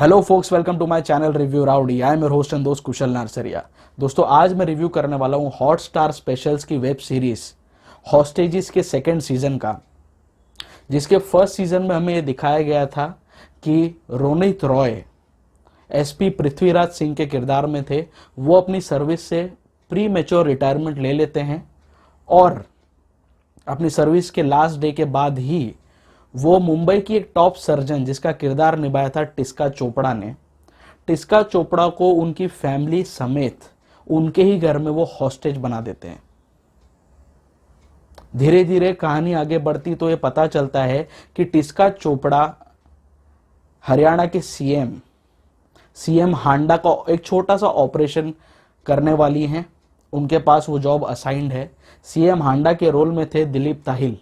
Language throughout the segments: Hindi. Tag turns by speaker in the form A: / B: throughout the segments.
A: Hello folks, welcome to my channel Review Rowdy. I am your host and दोस्त कुशल नारसरिया। दोस्तों, आज मैं रिव्यू करने वाला हूँ हॉटस्टार स्पेशल्स की वेब सीरीज हॉस्टेजेस के सेकंड सीजन का, जिसके फर्स्ट सीजन में हमें ये दिखाया गया था कि रोनित रॉय एसपी पृथ्वीराज सिंह के किरदार में थे। वो अपनी सर्विस से प्री मेच्योर रिटायरमेंट ले लेते हैं और अपनी सर्विस के लास्ट डे के बाद ही वो मुंबई की एक टॉप सर्जन, जिसका किरदार निभाया था टिस्का चोपड़ा ने, टिस्का चोपड़ा को उनकी फैमिली समेत उनके ही घर में वो हॉस्टेज बना देते हैं। धीरे धीरे कहानी आगे बढ़ती तो ये पता चलता है कि टिस्का चोपड़ा हरियाणा के सीएम हांडा का एक छोटा सा ऑपरेशन करने वाली हैं। उनके पास वो जॉब असाइंड है। सीएम हांडा के रोल में थे दिलीप ताहिल।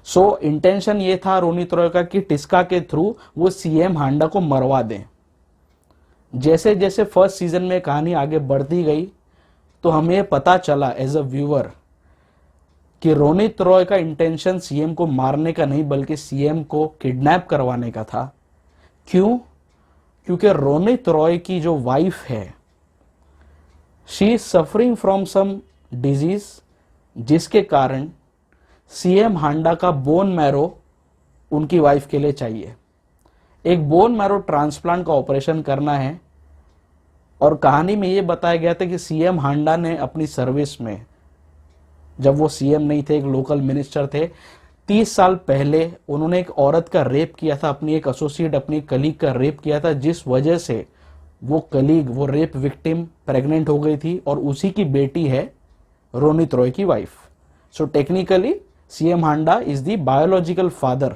A: सो इंटेंशन ये था रोनित रॉय का कि टिस्का के थ्रू वो सीएम हांडा को मरवा दें। जैसे जैसे फर्स्ट सीजन में कहानी आगे बढ़ती गई तो हमें पता चला एज अ व्यूअर कि रोनित रॉय का इंटेंशन सीएम को मारने का नहीं बल्कि सीएम को किडनैप करवाने का था। क्यों? क्योंकि रोनित रॉय की जो वाइफ है, she is suffering from some disease, जिसके कारण सीएम हांडा का बोन मैरो उनकी वाइफ के लिए चाहिए। एक बोन मैरो ट्रांसप्लांट का ऑपरेशन करना है। और कहानी में यह बताया गया था कि सीएम हांडा ने अपनी सर्विस में, जब वो सीएम नहीं थे, एक लोकल मिनिस्टर थे, 30 साल पहले उन्होंने एक औरत का रेप किया था, अपनी एक एसोसिएट, अपनी कलीग का रेप किया था, जिस वजह से वो कलीग, वो रेप विक्टिम प्रेग्नेंट हो गई थी और उसी की बेटी है रोनित रॉय की wife. So technically CM Handa is the biological father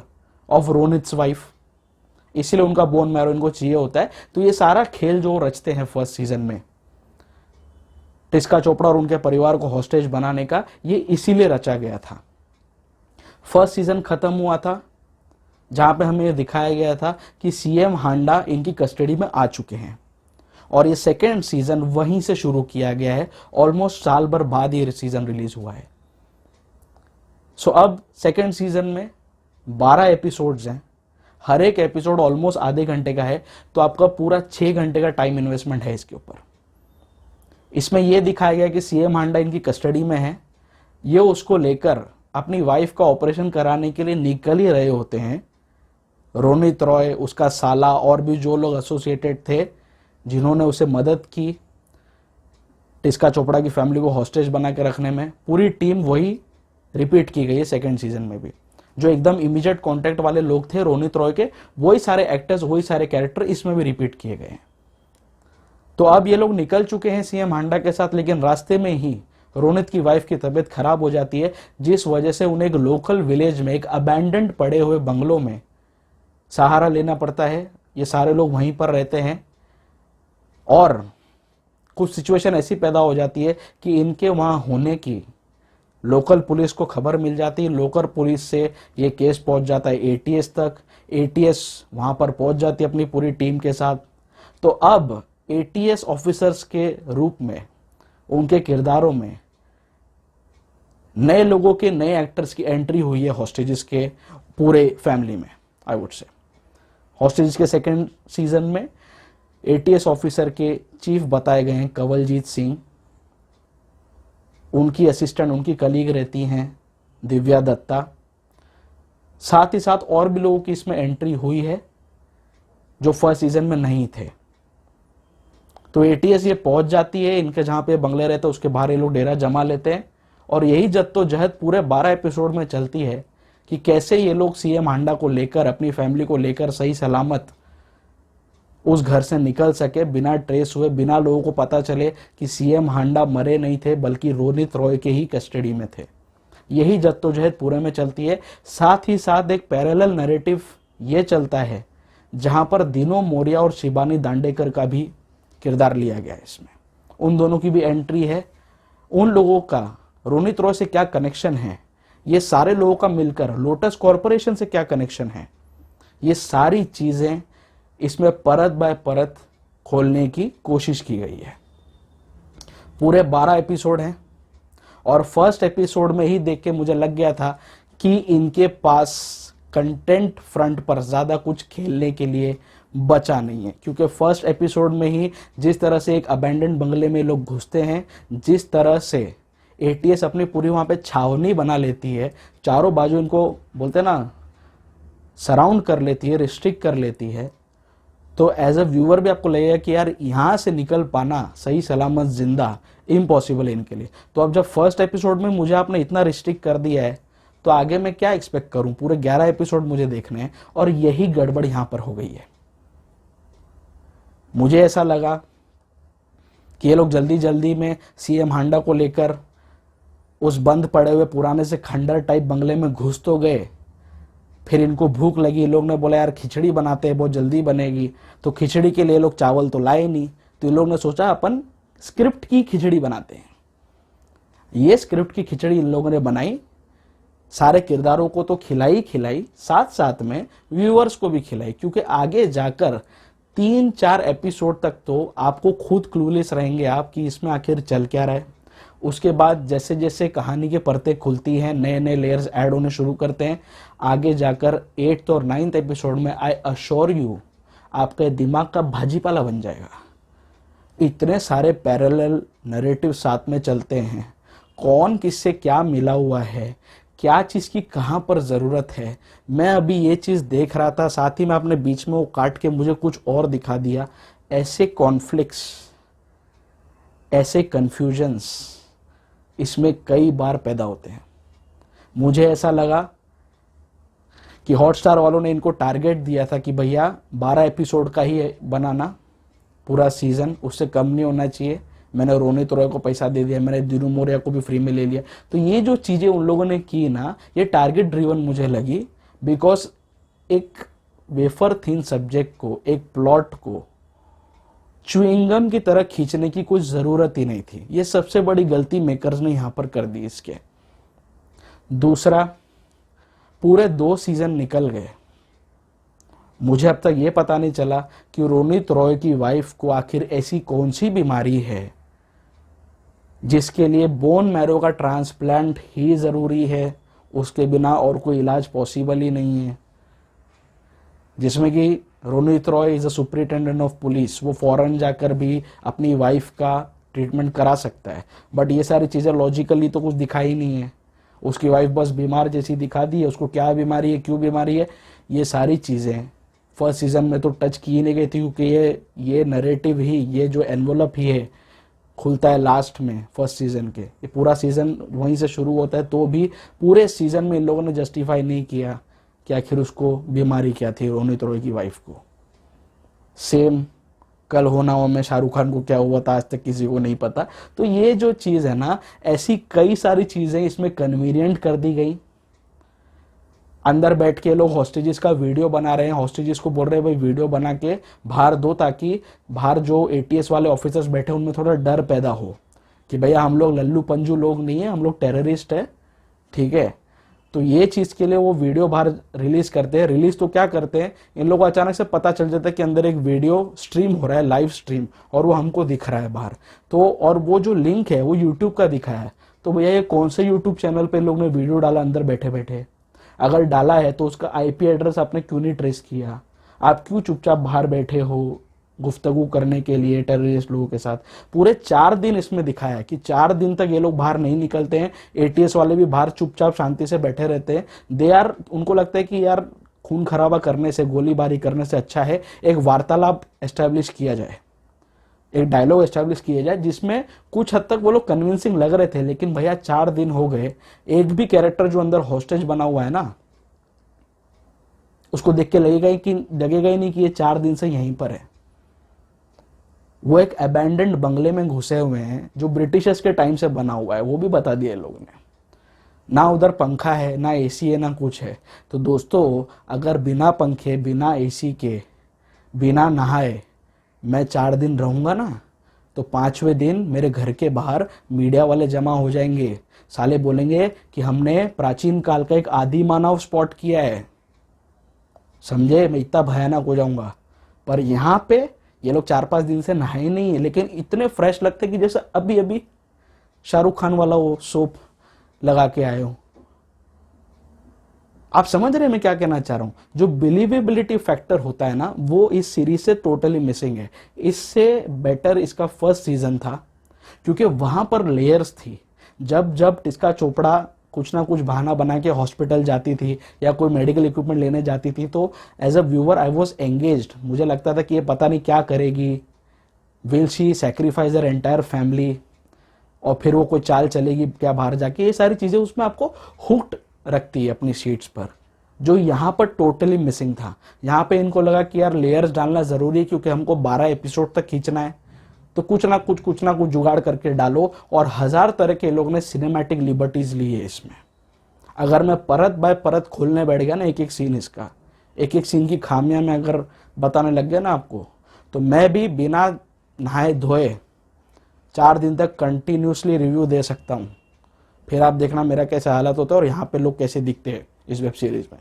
A: of Ronit's wife, इसीलिए उनका बोन मैरो इनको चाहिए होता है। तो ये सारा खेल जो रचते हैं फर्स्ट सीजन में टिस्का चोपड़ा और उनके परिवार को हॉस्टेज बनाने का, ये इसीलिए रचा गया था। फर्स्ट सीजन खत्म हुआ था जहां पे हमें दिखाया गया था कि सीएम हांडा इनकी कस्टडी में आ चुके हैं और ये सेकेंड सीजन वहीं से शुरू किया गया है। ऑलमोस्ट साल भर बाद ये सीजन रिलीज हुआ है। सो अब सेकेंड सीजन में 12 एपिसोड्स हैं। हर एक एपिसोड ऑलमोस्ट आधे घंटे का है, तो आपका पूरा 6 घंटे का टाइम इन्वेस्टमेंट है इसके ऊपर। इसमें यह दिखाया गया कि सीएम हांडा इनकी कस्टडी में है। ये उसको लेकर अपनी वाइफ का ऑपरेशन कराने के लिए निकल ही रहे होते हैं। रोनित रॉय, उसका साला और भी जो लोग एसोसिएटेड थे जिन्होंने उसे मदद की टिस्का चोपड़ा की फैमिली को हॉस्टेज बना के रखने में, पूरी टीम वही रिपीट की गई है सेकंड सीजन में भी। जो एकदम इमीडिएट कांटेक्ट वाले लोग थे रोनित रॉय के, वही सारे एक्टर्स, वही सारे कैरेक्टर इसमें भी रिपीट किए गए हैं। तो अब ये लोग निकल चुके हैं सीएम हांडा के साथ, लेकिन रास्ते में ही रोनित की वाइफ की तबीयत खराब हो जाती है, जिस वजह से उन्हें एक लोकल विलेज में, एक अबैंडन्ड पड़े हुए बंगलों में सहारा लेना पड़ता है। ये सारे लोग वहीं पर रहते हैं और कुछ सिचुएशन ऐसी पैदा हो जाती है कि इनके वहां होने की लोकल पुलिस को खबर मिल जाती है। लोकल पुलिस से ये केस पहुंच जाता है एटीएस तक। एटीएस वहां पर पहुंच जाती है अपनी पूरी टीम के साथ। तो अब एटीएस ऑफिसर्स के रूप में, उनके किरदारों में नए लोगों के, नए एक्टर्स की एंट्री हुई है हॉस्टेजेस के पूरे फैमिली में। आई वुड से हॉस्टेजेस के सेकेंड सीजन में एटीएस ऑफिसर के चीफ बताए गए हैं कंवलजीत सिंह। उनकी असिस्टेंट, उनकी कलीग रहती हैं दिव्या दत्ता। साथ ही साथ और भी लोगों की इसमें एंट्री हुई है जो फर्स्ट सीजन में नहीं थे। तो एटीएस ये पहुंच जाती है इनके जहां पे बंगले रहते हैं, उसके बाहर ये लोग डेरा जमा लेते हैं और यही जद्दोजहद पूरे 12 एपिसोड में चलती है कि कैसे ये लोग सीएम हांडा को लेकर, अपनी फैमिली को लेकर सही सलामत उस घर से निकल सके, बिना ट्रेस हुए, बिना लोगों को पता चले कि सीएम हांडा मरे नहीं थे बल्कि रोनित रॉय के ही कस्टडी में थे। यही जद्दोजहद पूरे में चलती है। साथ ही साथ एक पैरेलल नैरेटिव ये चलता है जहां पर दिनो मोरिया और शिबानी दांडेकर का भी किरदार लिया गया है। इसमें उन दोनों की भी एंट्री है। उन लोगों का रोनित रॉय से क्या कनेक्शन है, ये सारे लोगों का मिलकर लोटस कॉरपोरेशन से क्या कनेक्शन है, ये सारी चीजें इसमें परत बाय परत खोलने की कोशिश की गई है। पूरे 12 एपिसोड हैं और फर्स्ट एपिसोड में ही देख के मुझे लग गया था कि इनके पास कंटेंट फ्रंट पर ज़्यादा कुछ खेलने के लिए बचा नहीं है, क्योंकि फर्स्ट एपिसोड में ही जिस तरह से एक अबैंडन बंगले में लोग घुसते हैं, जिस तरह से एटीएस अपनी पूरी वहाँ पे छावनी बना लेती है, चारों बाजू इनको बोलते हैं ना सराउंड कर लेती है, रिस्ट्रिक्ट कर लेती है, तो एज अ व्यूअर भी आपको लगेगा कि यार यहाँ से निकल पाना सही सलामत जिंदा इम्पॉसिबल है इनके लिए। तो अब जब फर्स्ट एपिसोड में मुझे आपने इतना रिस्ट्रिक्ट कर दिया है, तो आगे मैं क्या एक्सपेक्ट करूं? पूरे 11 एपिसोड मुझे देखने हैं, और यही गड़बड़ यहां पर हो गई है। मुझे ऐसा लगा कि ये लोग जल्दी जल्दी में सीएम हांडा को लेकर उस बंद पड़े हुए पुराने से खंडर टाइप बंगले में घुस तो गए, फिर इनको भूख लगी, लोग ने बोला यार खिचड़ी बनाते हैं, बहुत जल्दी बनेगी, तो खिचड़ी के लिए लोग चावल तो लाए नहीं, तो इन लोग ने सोचा अपन स्क्रिप्ट की खिचड़ी बनाते हैं। ये स्क्रिप्ट की खिचड़ी इन लोगों ने बनाई, सारे किरदारों को तो खिलाई, साथ साथ में व्यूअर्स को भी खिलाई, क्योंकि आगे जाकर 3-4 एपिसोड तक तो आपको खुद क्लूलेस रहेंगे आप कि इसमें आखिर चल क्या रहा है। उसके बाद जैसे जैसे कहानी के परतें खुलती हैं, नए नए लेयर्स ऐड होने शुरू करते हैं, आगे जाकर 8th और 9th एपिसोड में आई अश्योर यू आपका दिमाग का भाजीपाला बन जाएगा। इतने सारे पैरेलल नैरेटिव साथ में चलते हैं, कौन किससे क्या मिला हुआ है, क्या चीज़ की कहाँ पर ज़रूरत है। मैं अभी ये चीज़ देख रहा था, साथ ही में आपने बीच में वो काट के मुझे कुछ और दिखा दिया। ऐसे कॉन्फ्लिक्ट्स, ऐसे कन्फ्यूजन्स इसमें कई बार पैदा होते हैं। मुझे ऐसा लगा कि हॉटस्टार वालों ने इनको टारगेट दिया था कि भैया 12 एपिसोड का ही बनाना, पूरा सीज़न, उससे कम नहीं होना चाहिए। मैंने रोनित रॉय को पैसा दे दिया, मैंने दिनू मोरिया को भी फ्री में ले लिया। तो ये जो चीज़ें उन लोगों ने की ना, ये टारगेट ड्रिवन मुझे लगी, बिकॉज एक वेफर थिन सब्जेक्ट को, एक प्लॉट को च्युइंगम की तरह खींचने की कोई ज़रूरत ही नहीं थी। ये सबसे बड़ी गलती मेकर्स ने यहाँ पर कर दी इसके। दूसरा, पूरे 2 सीज़न निकल गए, मुझे अब तक ये पता नहीं चला कि रोनित रॉय की वाइफ को आखिर ऐसी कौन सी बीमारी है जिसके लिए बोन मैरो का ट्रांसप्लांट ही ज़रूरी है, उसके बिना और कोई इलाज पॉसिबल ही नहीं है। जिसमें कि Ronit Roy is a superintendent of police, वो फॉरेन जाकर भी अपनी वाइफ का ट्रीटमेंट करा सकता है, बट ये सारी चीज़ें लॉजिकली तो कुछ दिखाई नहीं है। उसकी वाइफ बस बीमार जैसी दिखा दी है, उसको क्या बीमारी है, क्यों बीमारी है, ये सारी चीज़ें फर्स्ट सीज़न में तो टच की नहीं गई थी, क्योंकि ये नैरेटिव ही, ये जो एनवलप ही है खुलता है लास्ट में फर्स्ट सीज़न के, ये पूरा सीज़न वहीं से शुरू होता है, तो भी पूरे सीज़न में इन लोगों ने जस्टिफाई नहीं किया कि आखिर उसको बीमारी क्या थी रोनित रॉय की वाइफ को। सेम कल होना हो में शाहरुख खान को क्या हुआ था आज तक किसी को नहीं पता। तो ये जो चीज़ है ना, ऐसी कई सारी चीज़ें इसमें कन्वीनियंट कर दी गई। अंदर बैठ के लोग हॉस्टेजेस का वीडियो बना रहे हैं, हॉस्टेजेस को बोल रहे हैं भाई वीडियो बना के बाहर दो, ताकि बाहर जो एटीएस वाले ऑफिसर्स बैठे उनमें थोड़ा डर पैदा हो कि भैया हम लोग लल्लू पंजू लोग नहीं है, हम लोग टेररिस्ट है, ठीक है। तो ये चीज़ के लिए वो वीडियो बाहर रिलीज करते हैं। रिलीज तो क्या करते हैं, इन लोगों को अचानक से पता चल जाता है कि अंदर एक वीडियो स्ट्रीम हो रहा है, लाइव स्ट्रीम, और वो हमको दिख रहा है बाहर। तो और वो जो लिंक है वो यूट्यूब का दिखा है। तो भैया ये कौन से यूट्यूब चैनल पे लोग ने वीडियो डाला अंदर बैठे बैठे? अगर डाला है तो उसका आईपी एड्रेस आपने क्यों नहीं ट्रेस किया? आप क्यों चुपचाप बाहर बैठे हो गुफ्तगू करने के लिए टेररिस्ट लोगों के साथ? पूरे 4 दिन इसमें दिखाया है कि 4 दिन तक ये लोग बाहर नहीं निकलते हैं। एटीएस वाले भी बाहर चुपचाप शांति से बैठे रहते हैं। उनको लगता है कि यार खून खराबा करने से, गोलीबारी करने से अच्छा है एक वार्तालाप एस्टेब्लिश किया जाए, एक डायलॉग एस्टेब्लिश किया जाए, जिसमें कुछ हद तक वो लोग कन्विंसिंग लग रहे थे। लेकिन भैया 4 दिन हो गए, एक भी कैरेक्टर जो अंदर हॉस्टेज बना हुआ है ना, उसको देख के लगेगा ही नहीं कि ये 4 दिन से यहीं पर है। वो एक अबैंडन्ड बंगले में घुसे हुए हैं जो ब्रिटिशर्स के टाइम से बना हुआ है, वो भी बता दिया लोगों ने। ना उधर पंखा है, ना एसी है, ना कुछ है। तो दोस्तों, अगर बिना पंखे, बिना एसी के, बिना नहाए मैं 4 दिन रहूंगा ना, तो 5वें दिन मेरे घर के बाहर मीडिया वाले जमा हो जाएंगे। साले बोलेंगे कि हमने प्राचीन काल का एक आदि मानव स्पॉट किया है। समझे? मैं इतना भयानक हो जाऊंगा। पर यहाँ पे ये लोग 4-5 दिन से नहाए नहीं है, लेकिन इतने फ्रेश लगते कि जैसे अभी अभी शाहरुख खान वाला वो सोप लगा के आए हो। आप समझ रहे हैं मैं क्या कहना चाह रहा हूं? जो बिलीवेबिलिटी फैक्टर होता है ना, वो इस सीरीज से टोटली मिसिंग है। इससे बेटर इसका फर्स्ट सीजन था, क्योंकि वहां पर लेयर्स थी। जब जब टिस्का चोपड़ा कुछ ना कुछ बहाना बना के हॉस्पिटल जाती थी या कोई मेडिकल इक्विपमेंट लेने जाती थी, तो as a viewer I was engaged. मुझे लगता था कि ये पता नहीं क्या करेगी, will she sacrifice her entire family, और फिर वो कोई चाल चलेगी क्या बाहर जाके। ये सारी चीजें उसमें आपको हुक्ड रखती है अपनी सीट्स पर, जो यहाँ पर टोटली मिसिंग था। यहाँ पे इनको लगा कि यार लेयर्स डालना जरूरी है, क्योंकि हमको 12 एपिसोड तक खींचना है, तो कुछ ना कुछ जुगाड़ करके डालो। और 1000 तरह के लोग ने सिनेमैटिक लिबर्टीज ली है इसमें। अगर मैं परत बाय परत खोलने बैठ गया ना, एक एक सीन इसका, एक एक सीन की खामियां मैं अगर बताने लग गया ना आपको, तो मैं भी बिना नहाए धोए 4 दिन तक कंटिन्यूसली रिव्यू दे सकता हूं। फिर आप देखना मेरा कैसा हालत होता है और यहाँ पे लोग कैसे दिखते हैं इस वेब सीरीज में।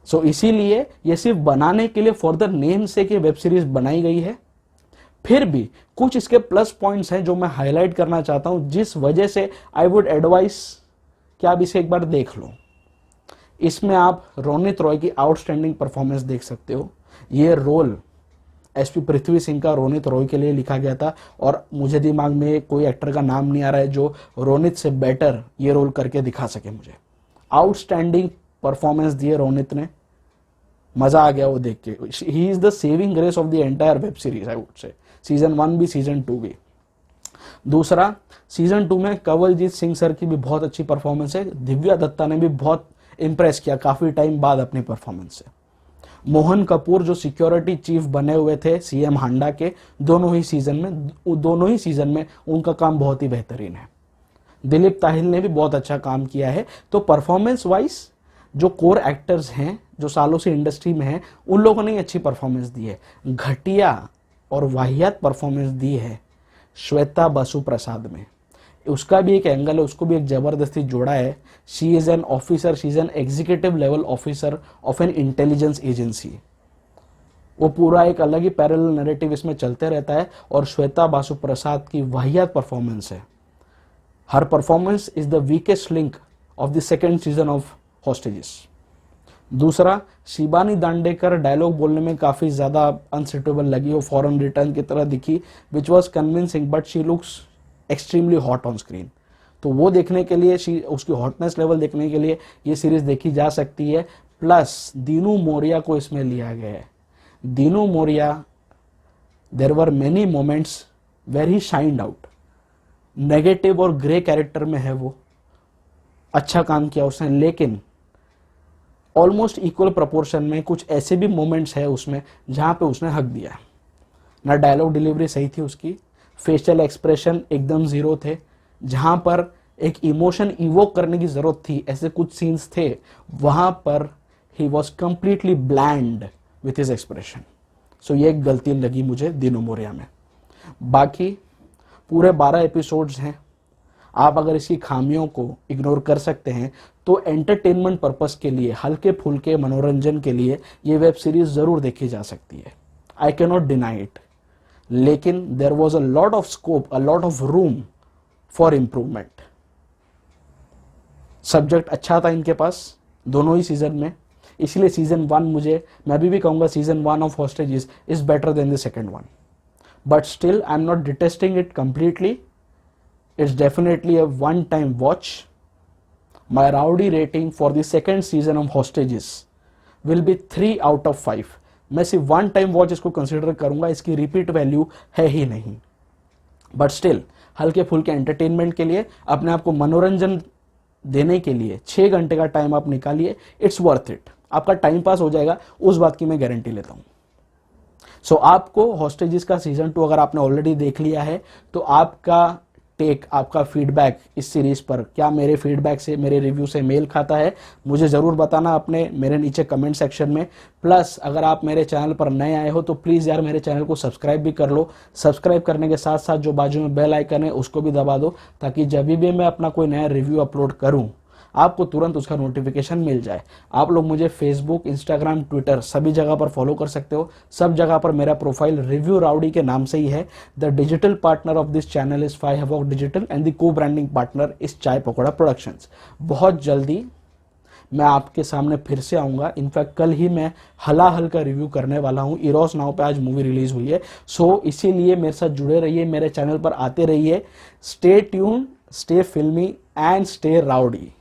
A: सो इसीलिए ये सिर्फ बनाने के लिए फॉर द नेम से कि वेब सीरीज बनाई गई है। फिर भी कुछ इसके प्लस पॉइंट्स हैं जो मैं हाईलाइट करना चाहता हूं, जिस वजह से आई वुड एडवाइस कि आप इसे एक बार देख लो। इसमें आप रोनित रॉय की आउटस्टैंडिंग परफॉर्मेंस देख सकते हो। ये रोल एसपी पृथ्वी सिंह का रोनित रॉय के लिए लिखा गया था, और मुझे दिमाग में कोई एक्टर का नाम नहीं आ रहा है जो रोनित से बेटर ये रोल करके दिखा सके। मुझे आउटस्टैंडिंग परफॉर्मेंस दी है रोनित ने, मजा आ गया वो देख के। He is the saving grace of the entire web series I would say, season 1 भी सीजन 2 भी। दूसरा, सीजन 2 में कंवलजीत सिंह सर की भी बहुत अच्छी परफॉर्मेंस है। दिव्या दत्ता ने भी बहुत इंप्रेस किया काफी टाइम बाद अपनी परफॉर्मेंस से। मोहन कपूर जो सिक्योरिटी चीफ बने हुए थे सीएम हांडा के, दोनों ही सीजन में उनका काम बहुत ही बेहतरीन है। दिलीप ताहिल ने भी बहुत अच्छा काम किया है। तो परफॉर्मेंस वाइज जो कोर एक्टर्स हैं जो सालों से इंडस्ट्री में हैं, उन लोगों ने अच्छी परफॉर्मेंस दी है। घटिया और वाहियात परफॉर्मेंस दी है श्वेता बसु प्रसाद में। उसका भी एक एंगल है, उसको भी एक जबरदस्ती जोड़ा है। She is an officer, she is an executive level officer of N intelligence agency. वो पूरा एक अलग ही पैरेलल नैरेटिव इसमें चलते रहता है, और श्वेता बासु प्रसाद की वाहियात परफॉर्मेंस है। हर performance is the weakest link of the second season of hostages. दूसरा, शिबानी दांडेकर डायलॉग बोलने में काफी ज्यादा अनसिटेबल लगी, वो फॉरेन रिटर्न की तरह दिखी, which was convincing, but she looks extremely hot on screen. तो वो देखने के लिए, उसकी हॉटनेस लेवल देखने के लिए ये सीरीज देखी जा सकती है। प्लस दीनू मोरिया को इसमें लिया गया है। Dino Morea, there were many moments where he shined out. Negative और ग्रे कैरेक्टर में है वो, अच्छा काम किया उसने, लेकिन ऑलमोस्ट इक्वल प्रोपोर्शन में कुछ ऐसे भी मोमेंट्स है उसमें जहां पे उसने हक दिया। ना डायलॉग डिलीवरी सही थी उसकी, फेशियल एक्सप्रेशन एकदम जीरो थे। जहां पर एक इमोशन इवोक करने की जरूरत थी, ऐसे कुछ सीन्स थे, वहां पर he was completely bland with his expression. So ये एक गलती लगी मुझे दीनू मोरिया में। बाकी पूरे 12 एपिसोड्स हैं। आप अगर इसकी खामियों को इग्नोर कर सकते हैं तो एंटरटेनमेंट पर्पस के लिए, हल्के फुल्के मनोरंजन के लिए ये वेब सीरीज जरूर देखी जा सकती है। I can not deny it. लेकिन there was a lot of scope, a lot of room for improvement. Subject अच्छा था इनके पास दोनों ही सीजन में, इसलिए सीजन 1 मैं भी कहूंगा season 1 of Hostages is better than the second one. But still I am not detesting it completely. It's definitely a one time watch. My rowdy rating for the second season of Hostages will be 3 out of 5। मैं सिर्फ वन टाइम वॉच इसको कंसिडर करूंगा, इसकी रिपीट वैल्यू है ही नहीं। बट स्टिल हल्के फुल्के एंटरटेनमेंट के लिए, अपने आप को मनोरंजन देने के लिए 6 घंटे का टाइम आप निकालिए, इट्स वर्थ इट। आपका टाइम पास हो जाएगा, उस बात की मैं गारंटी लेता हूं। सो आपको हॉस्टेजेस का सीजन 2 अगर आपने ऑलरेडी देख लिया है तो आपका टेक, आपका फीडबैक इस सीरीज पर क्या मेरे फीडबैक से, मेरे रिव्यू से मेल खाता है, मुझे ज़रूर बताना अपने मेरे नीचे कमेंट सेक्शन में। प्लस अगर आप मेरे चैनल पर नए आए हो तो प्लीज़ यार मेरे चैनल को सब्सक्राइब भी कर लो। सब्सक्राइब करने के साथ साथ जो बाजू में बेल आइकन है उसको भी दबा दो, ताकि जब भी मैं अपना कोई नया रिव्यू अपलोड करूँ आपको तुरंत उसका नोटिफिकेशन मिल जाए। आप लोग मुझे फेसबुक, इंस्टाग्राम, ट्विटर सभी जगह पर फॉलो कर सकते हो। सब जगह पर मेरा प्रोफाइल रिव्यू राउडी के नाम से ही है। The digital partner of this channel is 5 havoc digital and the को ब्रांडिंग पार्टनर इज चाय पकौड़ा प्रोडक्शंस। बहुत जल्दी मैं आपके सामने फिर से आऊँगा। इनफैक्ट कल ही मैं हलाहल का रिव्यू करने वाला हूँ। इरोस नाउ पे आज मूवी रिलीज हुई है। सो इसीलिए मेरे साथ जुड़े रहिए, मेरे चैनल पर आते रहिए। स्टे ट्यून, स्टे फिल्मी एंड स्टे राउडी।